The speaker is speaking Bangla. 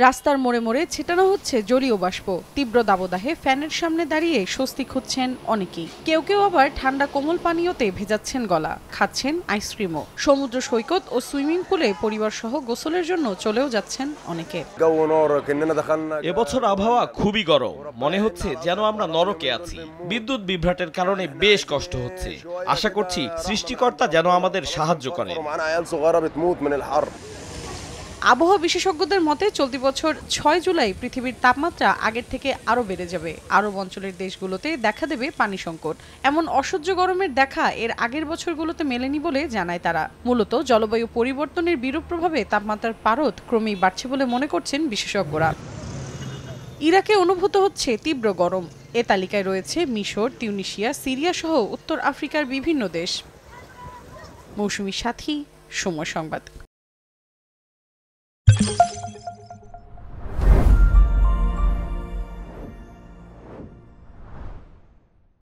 রাস্তার মোড়ে মোড়ে ছিটানো হচ্ছে জলীয় বাষ্প। তীব্র দাবদাহে ফ্যানের সামনে দাঁড়িয়ে স্বস্তি খুঁজছেন অনেকেই। কেউ কেউ আবার ঠান্ডা কোমল পানীয়তে ভেজাচ্ছেন গলা, খাচ্ছেন আইসক্রিমও। সমুদ্র সৈকত ও সুইমিং পুলে পরিবার সহ গোসলের জন্য চলেও যাচ্ছেন অনেকে। এবছর আবহাওয়া খুবই গরম, মনে হচ্ছে যেন আমরা নরকে আছি। বিদ্যুৎ বিভ্রাটের কারণে বেশ কষ্ট হচ্ছে। আশা করছি সৃষ্টিকর্তা যেন আমাদের সাহায্য করেন। আবহাওয়া বিশেষজ্ঞদের মতে চলতি বছর ৬ জুলাই পৃথিবীর তাপমাত্রা আগের থেকে আরও বেড়ে যাবে। আরব অঞ্চলের দেশগুলোতে দেখা দেবে পানি সংকট। এমন অসহ্য গরমের দেখা এর আগের বছরগুলোতে মেলেনি বলে জানায় তারা। মূলত জলবায়ু পরিবর্তনের বিরূপ প্রভাবে তাপমাত্রার পারদ ক্রমেই বাড়ছে বলে মনে করছেন বিশেষজ্ঞরা। ইরাকে অনুভূত হচ্ছে তীব্র গরম। এ তালিকায় রয়েছে মিশর, তিউনিসিয়া, সিরিয়া সহ উত্তর আফ্রিকার বিভিন্ন দেশ। মৌসুমী সাথী, সময় সংবাদ।